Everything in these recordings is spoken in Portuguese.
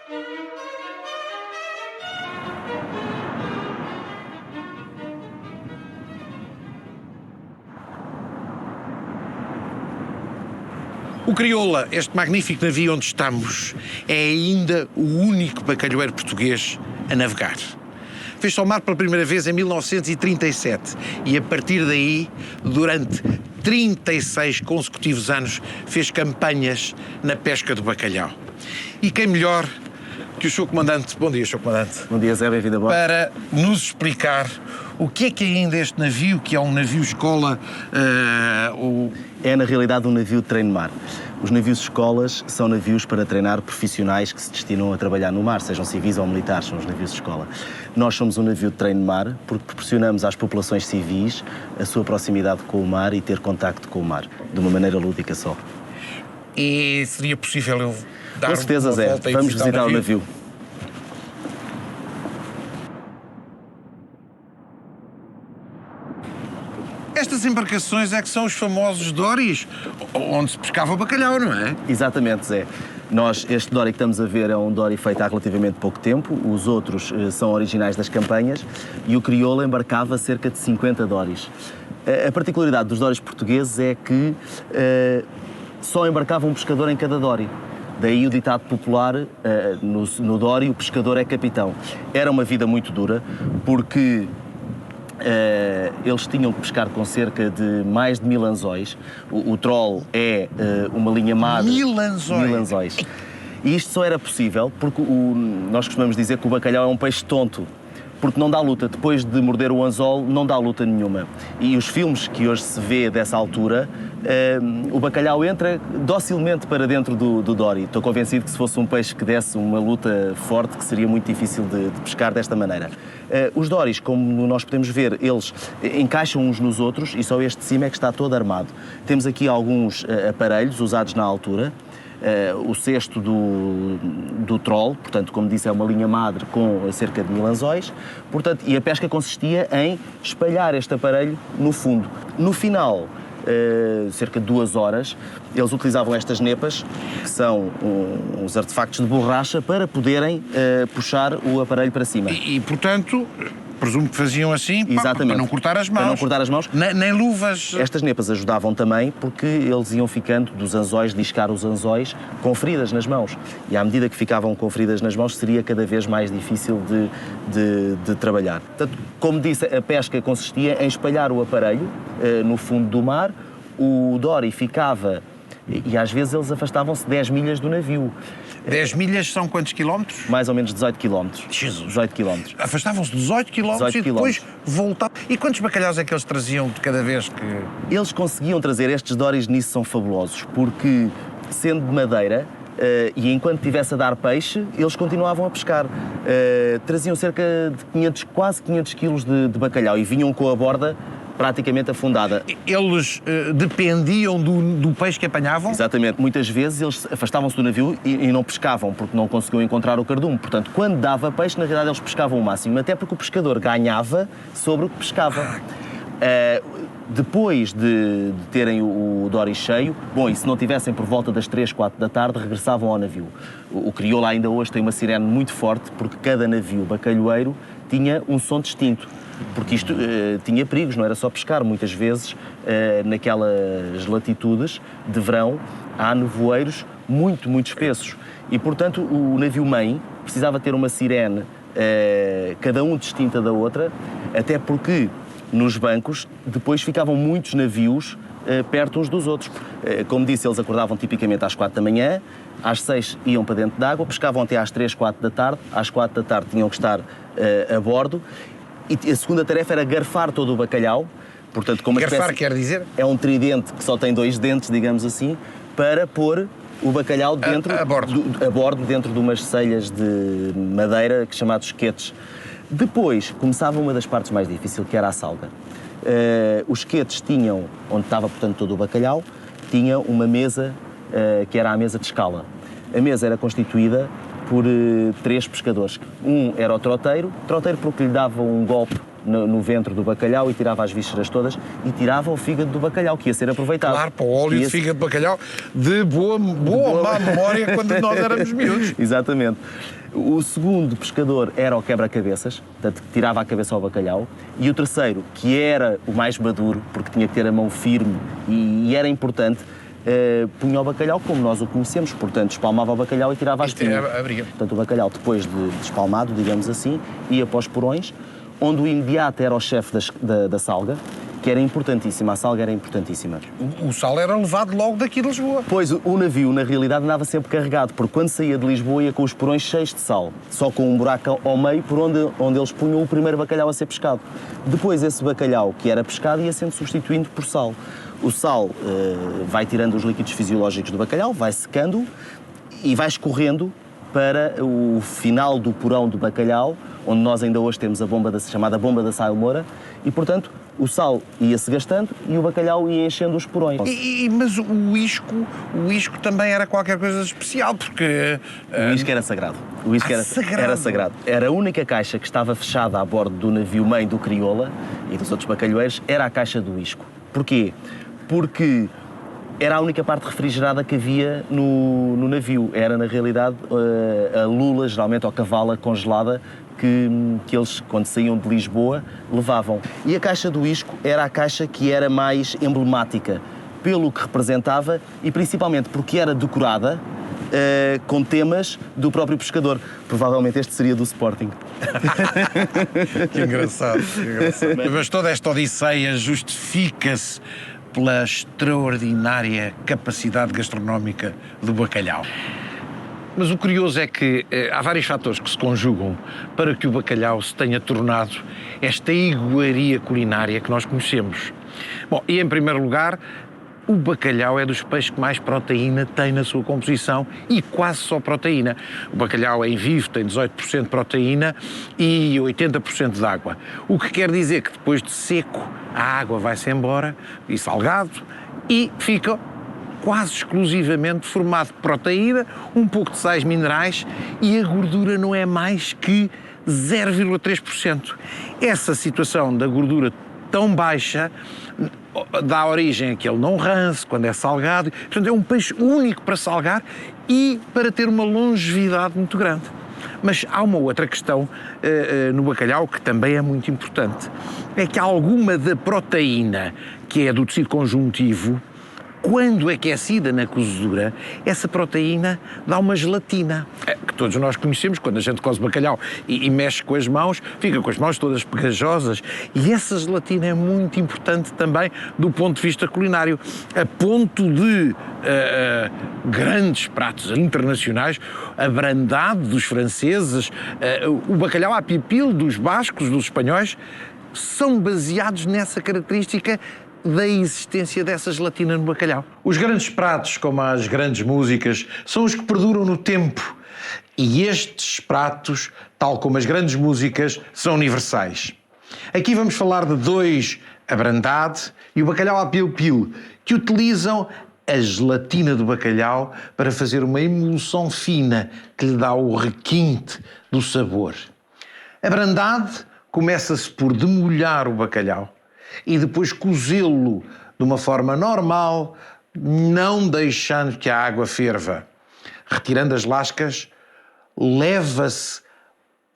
O Crioula, este magnífico navio onde estamos, é ainda o único bacalhoeiro português a navegar. Fez-se ao mar pela primeira vez em 1937 e, a partir daí, durante 36 consecutivos anos, fez campanhas na pesca do bacalhau. E quem melhor que o Sr. Comandante, bom dia, Sr. Comandante. Bom dia, Zé, bem-vindo a bordo. Para nos explicar o que é ainda este navio, que é um navio-escola, É, na realidade, um navio de treino-mar. Os navios-escolas são navios para treinar profissionais que se destinam a trabalhar no mar, sejam civis ou militares, são os navios-escola. Nós somos um navio de treino-mar porque proporcionamos às populações civis a sua proximidade com o mar e ter contacto com o mar, de uma maneira lúdica só. E seria possível eu dar Com certeza, uma Zé. volta e Vamos visitar o navio. Estas embarcações é que são os famosos dories, onde se pescava o bacalhau, não é? Exatamente, Zé. Este dory que estamos a ver é um dory feito há relativamente pouco tempo, os outros são originais das campanhas e o Crioula embarcava cerca de 50 dories. A particularidade dos dories portugueses é que só embarcava um pescador em cada dory. Daí o ditado popular, no dory o pescador é capitão. Era uma vida muito dura, porque eles tinham que pescar com cerca de mais de 1000 anzóis. O troll é uma linha madre. 1000 anzóis? 1000 anzóis. E isto só era possível porque nós costumamos dizer que o bacalhau é um peixe tonto, porque não dá luta. Depois de morder o anzol, não dá luta nenhuma. E os filmes que hoje se vê dessa altura, o bacalhau entra docilmente para dentro do dory. Estou convencido que se fosse um peixe que desse uma luta forte, que seria muito difícil de pescar desta maneira. Os dories, como nós podemos ver, eles encaixam uns nos outros e só este de cima é que está todo armado. Temos aqui alguns aparelhos usados na altura. O cesto do troll, portanto, como disse, é uma linha madre com cerca de 1000 anzóis, portanto, e a pesca consistia em espalhar este aparelho no fundo. No final, cerca de 2 horas, eles utilizavam estas nepas, que são uns artefactos de borracha, para poderem puxar o aparelho para cima. E portanto, presumo que faziam assim Exatamente. Para não cortar as mãos. Para não cortar as mãos. Nem luvas. Estas nepas ajudavam também porque eles iam ficando dos anzóis, discar os anzóis, com feridas nas mãos. E à medida que ficavam com feridas nas mãos, seria cada vez mais difícil de trabalhar. Portanto, como disse, a pesca consistia em espalhar o aparelho no fundo do mar. O dory ficava, e às vezes eles afastavam-se 10 milhas do navio. 10 milhas são quantos quilómetros? Mais ou menos 18 quilómetros. Jesus. 18 quilómetros. Afastavam-se 18 quilómetros 18 e depois voltavam. E quantos bacalhaus é que eles traziam de cada vez que... Eles conseguiam trazer, estes dories nisso são fabulosos, porque sendo de madeira, e enquanto estivesse a dar peixe, eles continuavam a pescar. Traziam cerca de quase 500 quilos de bacalhau e vinham com a borda praticamente afundada. Eles dependiam do peixe que apanhavam? Exatamente. Muitas vezes eles afastavam-se do navio e não pescavam, porque não conseguiam encontrar o cardume. Portanto, quando dava peixe, na realidade eles pescavam o máximo, até porque o pescador ganhava sobre o que pescava. Depois de terem o dory cheio, bom, e se não tivessem por volta das 3, 4 da tarde, regressavam ao navio. O Crioula ainda hoje tem uma sirene muito forte, porque cada navio bacalhoeiro tinha um som distinto. Porque isto tinha perigos, não era só pescar. Muitas vezes, naquelas latitudes de verão, há nevoeiros muito, muito espessos. E, portanto, o navio-mãe precisava ter uma sirene, cada um distinta da outra, até porque nos bancos depois ficavam muitos navios perto uns dos outros. Como disse, eles acordavam tipicamente às 4 da manhã, às 6 iam para dentro d'água, pescavam até às 3, 4 da tarde, às 4 da tarde tinham que estar a bordo. E a segunda tarefa era garfar todo o bacalhau. Portanto, como garfar quer dizer? É um tridente que só tem 2 dentes, digamos assim, para pôr o bacalhau dentro, a bordo dentro de umas celhas de madeira chamados esquetes. Depois começava uma das partes mais difíceis, que era a salga. Os esquetes tinham, onde estava portanto todo o bacalhau, tinha uma mesa que era a mesa de escala. A mesa era constituída por 3 pescadores. Um era o troteiro porque lhe dava um golpe no ventre do bacalhau e tirava as vísceras todas e tirava o fígado do bacalhau, que ia ser aproveitado. Claro, para o óleo de fígado de bacalhau de boa ou má memória quando nós éramos miúdos. Exatamente. O segundo pescador era o quebra-cabeças, portanto, tirava a cabeça ao bacalhau. E o terceiro, que era o mais maduro, porque tinha que ter a mão firme e era importante, punha o bacalhau como nós o conhecemos, portanto, espalmava o bacalhau e tirava as espinhas. Portanto, o bacalhau, depois de espalmado, digamos assim, ia para os porões, onde o imediato era o chefe da salga, que era importantíssima, a salga era importantíssima. O sal era levado logo daqui de Lisboa. Pois, o navio, na realidade, andava sempre carregado, porque quando saía de Lisboa ia com os porões cheios de sal, só com um buraco ao meio por onde eles punham o primeiro bacalhau a ser pescado. Depois, esse bacalhau que era pescado ia sendo substituído por sal. O sal vai tirando os líquidos fisiológicos do bacalhau, vai secando e vai escorrendo para o final do porão do bacalhau, onde nós ainda hoje temos a chamada bomba da Sailmoura, e, portanto, o sal ia-se gastando e o bacalhau ia enchendo os porões. Mas o isco também era qualquer coisa especial, porque... O isco era sagrado. O isco era sagrado. Era a única caixa que estava fechada a bordo do navio-mãe do Crioula e dos outros bacalhoeiros, era a caixa do isco. Porquê? Porque era a única parte refrigerada que havia no navio. Era, na realidade, a lula, geralmente, ou cavala congelada, que eles, quando saíam de Lisboa, levavam. E a caixa do isco era a caixa que era mais emblemática, pelo que representava e principalmente porque era decorada com temas do próprio pescador. Provavelmente este seria do Sporting. Que engraçado, que engraçado. Mas toda esta odisseia justifica-se pela extraordinária capacidade gastronómica do bacalhau. Mas o curioso é que há vários fatores que se conjugam para que o bacalhau se tenha tornado esta iguaria culinária que nós conhecemos. Bom, e em primeiro lugar, o bacalhau é dos peixes que mais proteína tem na sua composição e quase só proteína. O bacalhau em vivo tem 18% de proteína e 80% de água. O que quer dizer que depois de seco a água vai-se embora e salgado e fica quase exclusivamente formado de proteína, um pouco de sais minerais e a gordura não é mais que 0,3%. Essa situação da gordura tão baixa dá origem a que ele não rance quando é salgado. Portanto, é um peixe único para salgar e para ter uma longevidade muito grande. Mas há uma outra questão no bacalhau que também é muito importante. É que alguma da proteína, que é do tecido conjuntivo, quando aquecida na cozedura, essa proteína dá uma gelatina, que todos nós conhecemos. Quando a gente coze bacalhau e mexe com as mãos, fica com as mãos todas pegajosas. E essa gelatina é muito importante também do ponto de vista culinário, a ponto de grandes pratos internacionais, a brandade dos franceses, o bacalhau à pipil dos bascos, dos espanhóis, são baseados nessa característica da existência dessa gelatina no bacalhau. Os grandes pratos, como as grandes músicas, são os que perduram no tempo. E estes pratos, tal como as grandes músicas, são universais. Aqui vamos falar de dois, a brandade e o bacalhau à pil-pil, que utilizam a gelatina do bacalhau para fazer uma emulsão fina que lhe dá o requinte do sabor. A brandade começa-se por demolhar o bacalhau e depois cozê-lo de uma forma normal, não deixando que a água ferva. Retirando as lascas, leva-se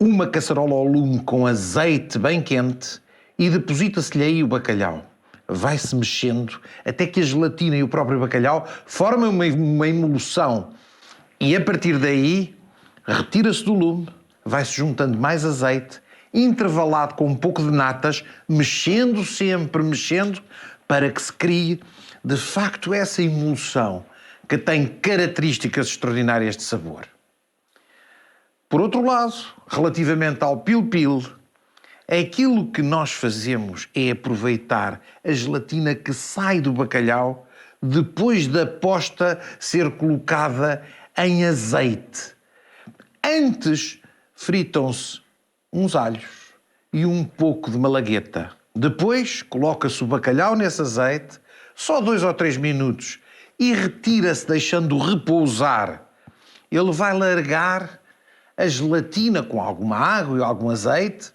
uma caçarola ao lume com azeite bem quente e deposita-se-lhe aí o bacalhau. Vai-se mexendo até que a gelatina e o próprio bacalhau formem uma emulsão. E a partir daí, retira-se do lume, vai-se juntando mais azeite, intervalado com um pouco de natas, mexendo sempre, para que se crie, de facto, essa emulsão que tem características extraordinárias de sabor. Por outro lado, relativamente ao pil-pil, aquilo que nós fazemos é aproveitar a gelatina que sai do bacalhau depois da posta ser colocada em azeite. Antes, fritam-se uns alhos e um pouco de malagueta. Depois, coloca-se o bacalhau nesse azeite, só 2 ou 3 minutos, e retira-se deixando repousar. Ele vai largar a gelatina com alguma água e algum azeite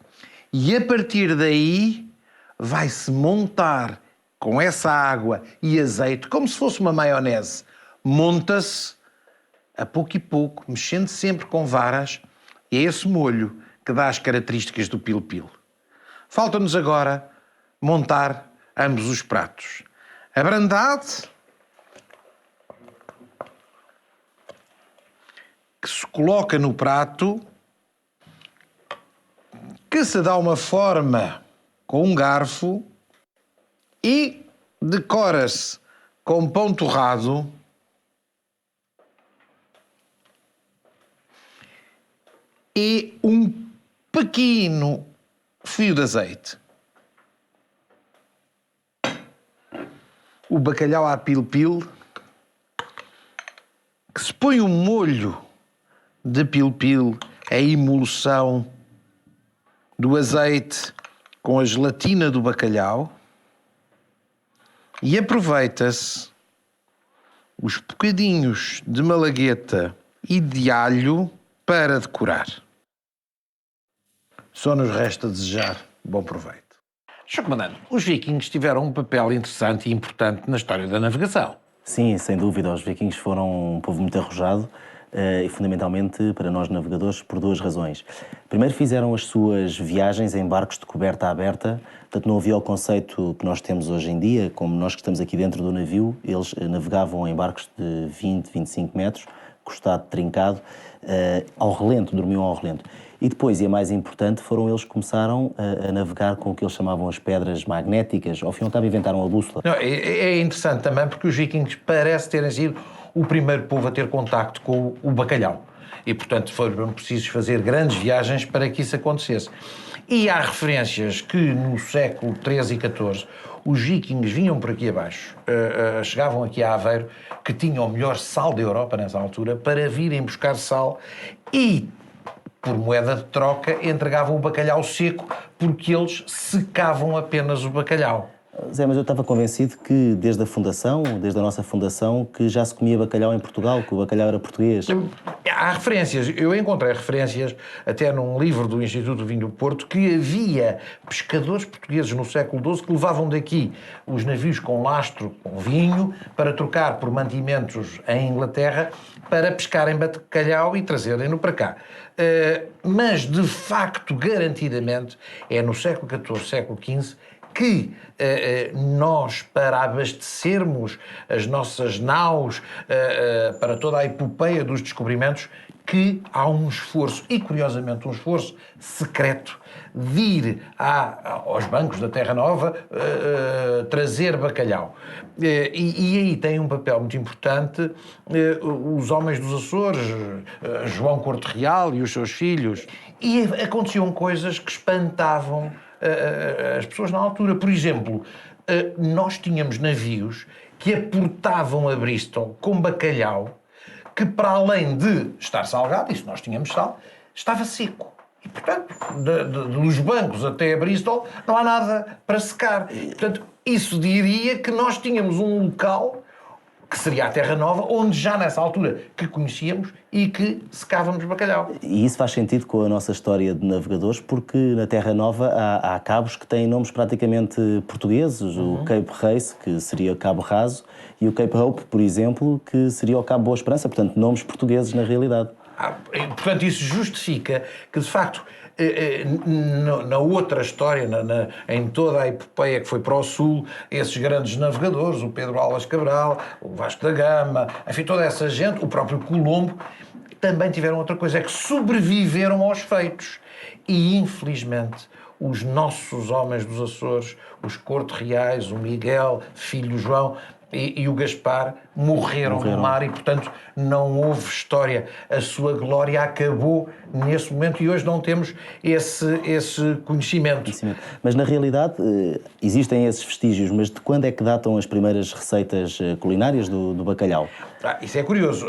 E a partir daí vai-se montar com essa água e azeite, como se fosse uma maionese. Monta-se a pouco e pouco, mexendo sempre com varas, e é esse molho que dá as características do pil-pil. Falta-nos agora montar ambos os pratos. Abrandado, que se coloca no prato, que se dá uma forma com um garfo e decora-se com pão torrado e um pequeno fio de azeite. O bacalhau à pil-pil, que se põe um molho de pil-pil, a emulsão do azeite com a gelatina do bacalhau, e aproveita-se os bocadinhos de malagueta e de alho para decorar. Só nos resta desejar bom proveito. Sr. Comandante, os vikings tiveram um papel interessante e importante na história da navegação. Sim, sem dúvida, os vikings foram um povo muito arrojado e fundamentalmente para nós navegadores por duas razões. Primeiro, fizeram as suas viagens em barcos de coberta aberta, portanto não havia o conceito que nós temos hoje em dia, como nós que estamos aqui dentro do navio, eles navegavam em barcos de 20, 25 metros, costado trincado, ao relento, dormiam ao relento. E depois, e a mais importante, foram eles que começaram a navegar com o que eles chamavam as pedras magnéticas. Ao fim e ao cabo inventaram a bússola. Não, é interessante também porque os vikings parecem terem sido o primeiro povo a ter contacto com o bacalhau. E, portanto, foram precisos fazer grandes viagens para que isso acontecesse. E há referências que no século XIII e XIV os vikings vinham por aqui abaixo, chegavam aqui a Aveiro, que tinham o melhor sal da Europa nessa altura, para virem buscar sal e, por moeda de troca, entregavam o bacalhau seco, porque eles secavam apenas o bacalhau. Zé, mas eu estava convencido que desde a fundação, desde a nossa fundação, que já se comia bacalhau em Portugal, que o bacalhau era português. Há referências, eu encontrei referências até num livro do Instituto do Vinho do Porto, que havia pescadores portugueses no século XII que levavam daqui os navios com lastro, com vinho, para trocar por mantimentos em Inglaterra, para pescarem bacalhau e trazerem-no para cá. Mas, de facto, garantidamente, é no século XIV, século XV, que nós, para abastecermos as nossas naus, para toda a epopeia dos descobrimentos, que há um esforço, e curiosamente um esforço secreto, de ir aos bancos da Terra Nova trazer bacalhau. E aí tem um papel muito importante os homens dos Açores, João Corte Real e os seus filhos. E aconteciam coisas que espantavam as pessoas na altura. Por exemplo, nós tínhamos navios que aportavam a Bristol com bacalhau que, para além de estar salgado, isso nós tínhamos sal, estava seco. E, portanto, dos bancos até a Bristol não há nada para secar. Portanto, isso diria que nós tínhamos um local, que seria a Terra Nova, onde já nessa altura que conhecíamos e que secávamos bacalhau. E isso faz sentido com a nossa história de navegadores, porque na Terra Nova há cabos que têm nomes praticamente portugueses. O Cape Race, que seria Cabo Raso, e o Cape Hope, por exemplo, que seria o Cabo Boa Esperança. Portanto, nomes portugueses na realidade. Portanto, isso justifica que, de facto, na outra história, em toda a epopeia que foi para o sul, esses grandes navegadores, o Pedro Álvares Cabral, o Vasco da Gama, enfim, toda essa gente, o próprio Colombo, também tiveram outra coisa, é que sobreviveram aos feitos. E, infelizmente, os nossos homens dos Açores, os Corte Reais, o Miguel, filho do João, e o Gaspar morreram no mar e, portanto, não houve história. A sua glória acabou nesse momento e hoje não temos esse conhecimento. Mas, na realidade, existem esses vestígios, mas de quando é que datam as primeiras receitas culinárias do bacalhau? Isso é curioso.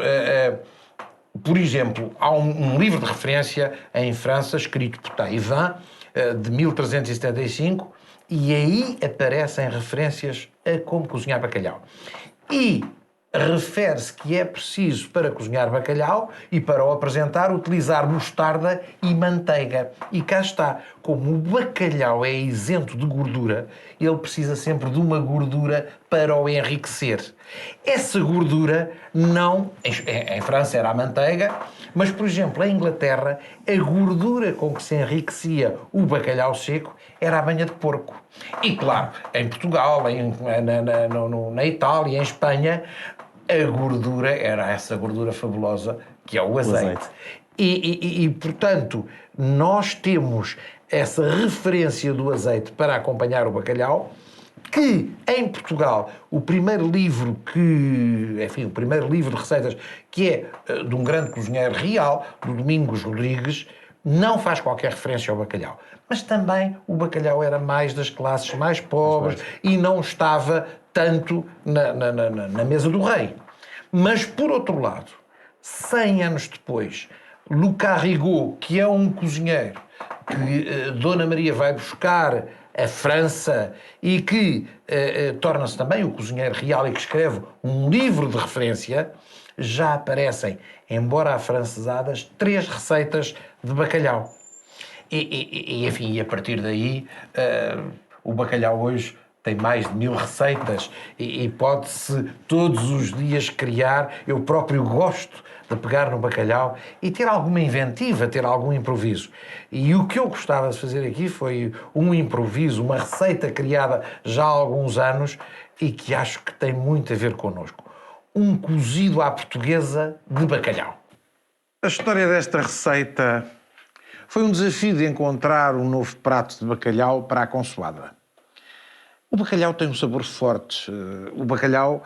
Por exemplo, há um livro de referência em França, escrito por Taïwan, de 1375, e aí aparecem referências a como cozinhar bacalhau. E refere-se que é preciso, para cozinhar bacalhau e para o apresentar, utilizar mostarda e manteiga. E cá está, como o bacalhau é isento de gordura, ele precisa sempre de uma gordura para o enriquecer. Essa gordura não... Em França era a manteiga, mas, por exemplo, em Inglaterra, a gordura com que se enriquecia o bacalhau seco era a banha de porco. E, claro, em Portugal, na Itália, em Espanha, a gordura era essa gordura fabulosa que é o azeite. Portanto, nós temos essa referência do azeite para acompanhar o bacalhau, que em Portugal o primeiro livro de receitas, que é de um grande cozinheiro real, do Domingos Rodrigues, não faz qualquer referência ao bacalhau. Mas também o bacalhau era mais das classes mais pobres e não estava tanto na mesa do rei. Mas, por outro lado, 100 anos depois, Lucas Rigaud, que é um cozinheiro que Dona Maria vai buscar a França e que torna-se também o cozinheiro real e que escreve um livro de referência, já aparecem, embora afrancesadas, 3 receitas de bacalhau. Enfim, a partir daí, o bacalhau hoje tem mais de 1000 receitas e pode-se todos os dias criar. Eu próprio gosto de pegar no bacalhau e ter alguma inventiva, ter algum improviso. E o que eu gostava de fazer aqui foi um improviso, uma receita criada já há alguns anos e que acho que tem muito a ver connosco. Um cozido à portuguesa de bacalhau. A história desta receita foi um desafio de encontrar um novo prato de bacalhau para a consoada. O bacalhau tem um sabor forte. O bacalhau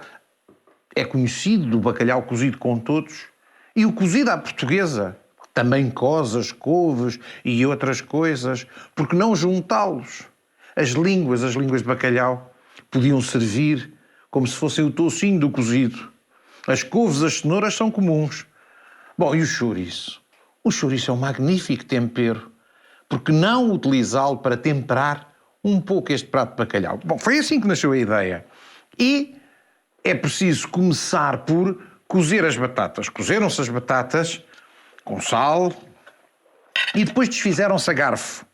é conhecido do bacalhau cozido com todos. E o cozido à portuguesa também coze as couves e outras coisas. Porque não juntá-los? As línguas de bacalhau podiam servir como se fossem o toucinho do cozido. As couves, as cenouras são comuns. Bom, e o chouriço? O chouriço é um magnífico tempero. Porque não utilizá-lo para temperar um pouco este prato de bacalhau? Bom, foi assim que nasceu a ideia. E é preciso começar por cozer as batatas. Cozeram-se as batatas com sal e depois desfizeram-se a garfo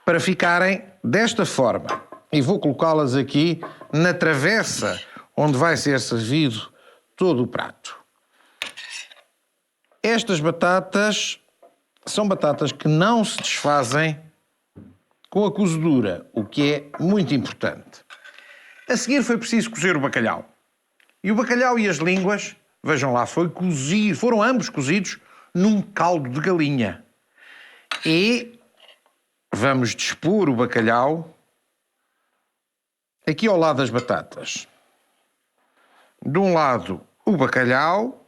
para ficarem desta forma. E vou colocá-las aqui na travessa onde vai ser servido todo o prato. Estas batatas são batatas que não se desfazem com a cozedura, o que é muito importante. A seguir foi preciso cozer o bacalhau. E o bacalhau e as línguas, vejam lá, foram ambos cozidos num caldo de galinha. E vamos dispor o bacalhau aqui ao lado das batatas. De um lado, o bacalhau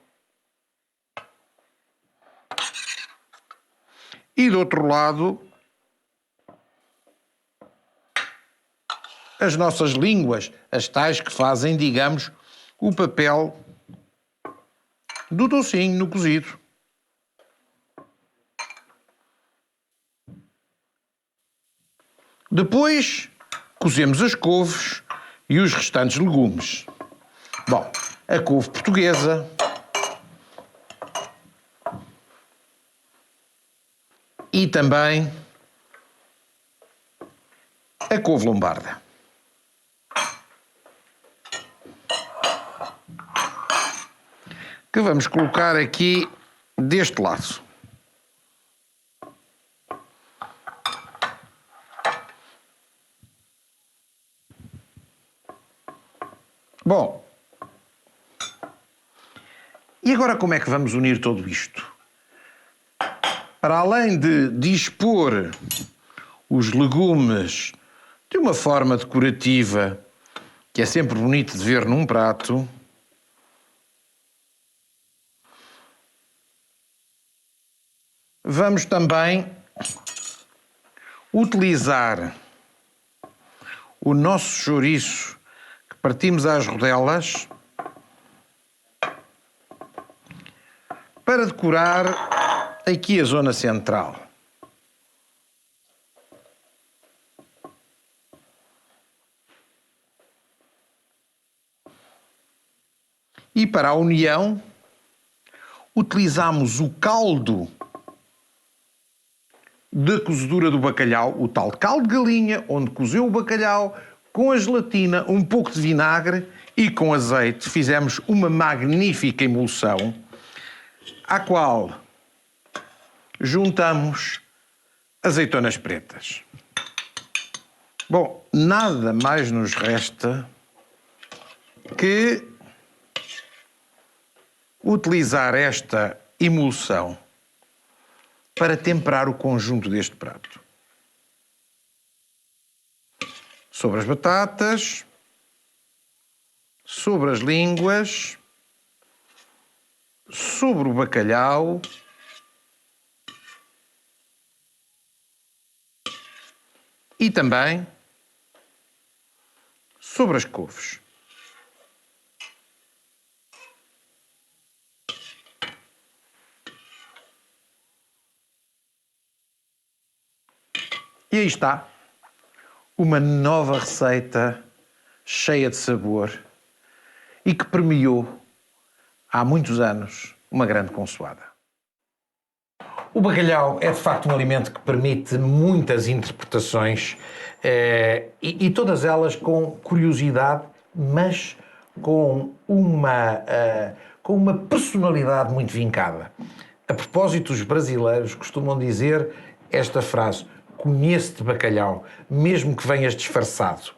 e do outro lado, as nossas línguas, as tais que fazem, digamos, o papel do toucinho no cozido. Depois, cozemos as couves e os restantes legumes. Bom, a couve portuguesa, e também a couve lombarda. Que vamos colocar aqui deste lado. Bom, e agora como é que vamos unir tudo isto? Para além de dispor os legumes de uma forma decorativa, que é sempre bonito de ver num prato, vamos também utilizar o nosso chouriço que partimos às rodelas para decorar aqui a zona central. para a união, utilizamos o caldo da cozedura do bacalhau, o tal caldo de galinha, onde cozeu o bacalhau, com a gelatina, um pouco de vinagre e com azeite. Fizemos uma magnífica emulsão, à qual juntamos azeitonas pretas. Bom, nada mais nos resta que utilizar esta emulsão para temperar o conjunto deste prato. Sobre as batatas, sobre as línguas, sobre o bacalhau e também sobre as couves. E aí está, uma nova receita cheia de sabor e que premiou, há muitos anos, uma grande consoada. O bacalhau é de facto um alimento que permite muitas interpretações e todas elas com curiosidade, mas com uma personalidade muito vincada. A propósito, os brasileiros costumam dizer esta frase: conheço-te bacalhau, mesmo que venhas disfarçado.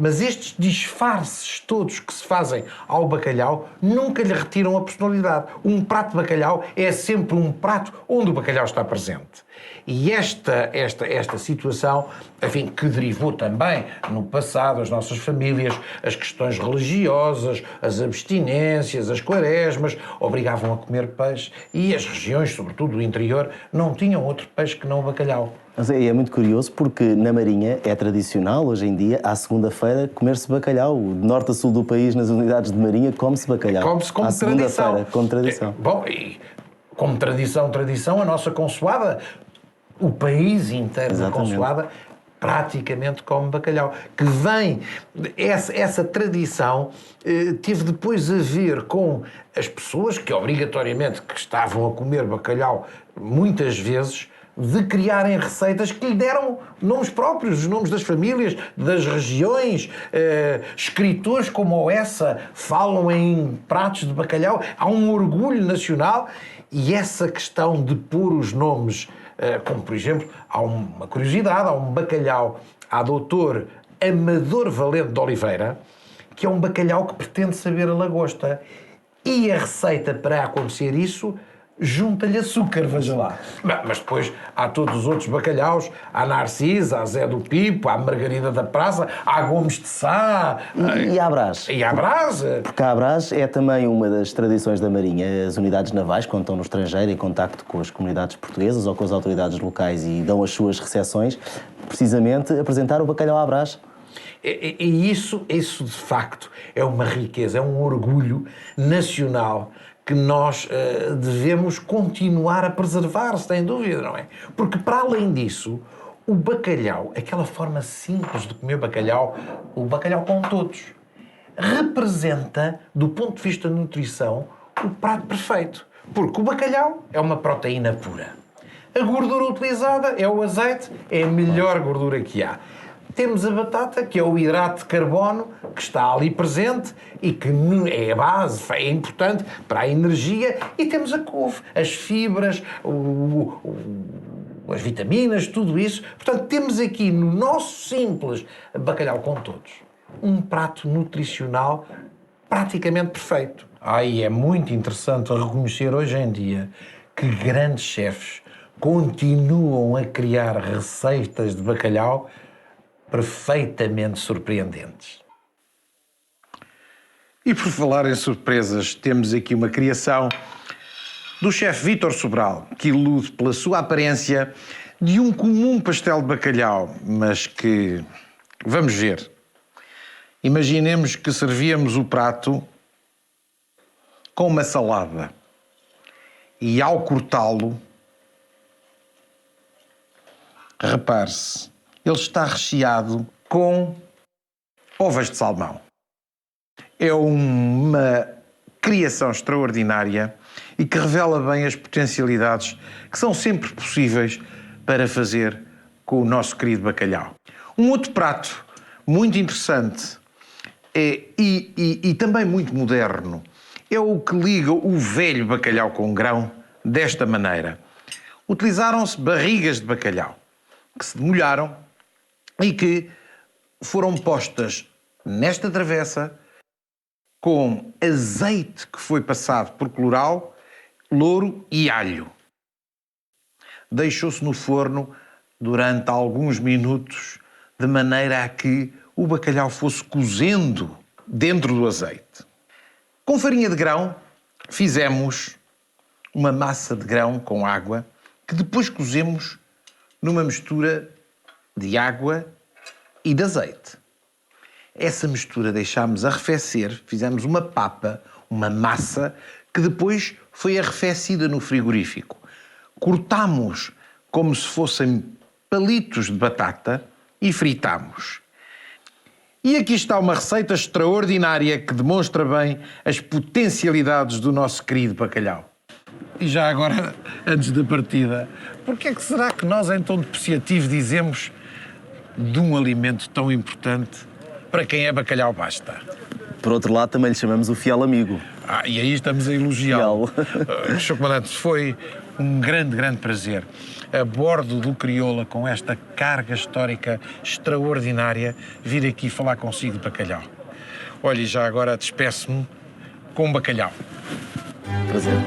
Mas estes disfarces todos que se fazem ao bacalhau nunca lhe retiram a personalidade. Um prato de bacalhau é sempre um prato onde o bacalhau está presente. E esta situação, enfim, que derivou também no passado, as nossas famílias, as questões religiosas, as abstinências, as quaresmas, obrigavam a comer peixe e as regiões, sobretudo do interior, não tinham outro peixe que não o bacalhau. Mas é muito curioso porque na Marinha é tradicional, hoje em dia, à segunda-feira, comer-se bacalhau. De norte a sul do país, nas unidades de Marinha, come-se bacalhau. Come-se como à tradição. segunda-feira, como tradição. Bom, e como tradição, a nossa consoada, o país inteiro da consoada, praticamente come bacalhau. Que vem, essa tradição teve depois a ver com as pessoas que obrigatoriamente que estavam a comer bacalhau muitas vezes, de criarem receitas que lhe deram nomes próprios, os nomes das famílias, das regiões. Escritores como o Essa falam em pratos de bacalhau. Há um orgulho nacional e essa questão de pôr os nomes, como por exemplo, há uma curiosidade, há um bacalhau, há doutor Amador Valente de Oliveira, que é um bacalhau que pretende saber a lagosta. E a receita para acontecer isso junta-lhe açúcar, veja lá. Mas depois há todos os outros bacalhaus, há Narcisa, há Zé do Pipo, há Margarida da Praça, há Gomes de Sá... E a Brás. E a Brás. Porque a Brás é também uma das tradições da Marinha. As unidades navais, quando estão no estrangeiro, em contacto com as comunidades portuguesas ou com as autoridades locais e dão as suas recepções, precisamente apresentar o bacalhau à Brás. E isso de facto é uma riqueza, é um orgulho nacional que nós devemos continuar a preservar, sem dúvida, não é? Porque, para além disso, o bacalhau, aquela forma simples de comer bacalhau, o bacalhau com todos, representa, do ponto de vista de nutrição, o prato perfeito. Porque o bacalhau é uma proteína pura. A gordura utilizada é o azeite, é a melhor gordura que há. Temos a batata, que é o hidrato de carbono, que está ali presente e que é a base, é importante para a energia. E temos a couve, as fibras, as vitaminas, tudo isso. Portanto, temos aqui no nosso simples bacalhau com todos um prato nutricional praticamente perfeito. E é muito interessante reconhecer hoje em dia que grandes chefes continuam a criar receitas de bacalhau perfeitamente surpreendentes. E por falar em surpresas, temos aqui uma criação do chefe Vítor Sobral, que ilude pela sua aparência de um comum pastel de bacalhau, mas que, vamos ver, imaginemos que servíamos o prato com uma salada e ao cortá-lo, repare-se, ele está recheado com ovas de salmão. É uma criação extraordinária e que revela bem as potencialidades que são sempre possíveis para fazer com o nosso querido bacalhau. Um outro prato muito interessante e também muito moderno é o que liga o velho bacalhau com grão desta maneira. Utilizaram-se barrigas de bacalhau que se demolharam e que foram postas nesta travessa com azeite que foi passado por colorau, louro e alho. Deixou-se no forno durante alguns minutos, de maneira a que o bacalhau fosse cozendo dentro do azeite. Com farinha de grão, fizemos uma massa de grão com água, que depois cozemos numa mistura de água e de azeite. Essa mistura deixámos arrefecer, fizemos uma papa, uma massa, que depois foi arrefecida no frigorífico. Cortámos como se fossem palitos de batata e fritámos. E aqui está uma receita extraordinária que demonstra bem as potencialidades do nosso querido bacalhau. E já agora, antes da partida, porquê é que será que nós, em tom depreciativo, dizemos de um alimento tão importante para quem é bacalhau basta? Por outro lado, também lhe chamamos o fiel amigo. E aí estamos a elogiá-lo. Sr. Comandante, foi um grande prazer, a bordo do Crioula, com esta carga histórica extraordinária, vir aqui falar consigo de bacalhau. Olha, e já agora despeço-me com bacalhau. Prazer.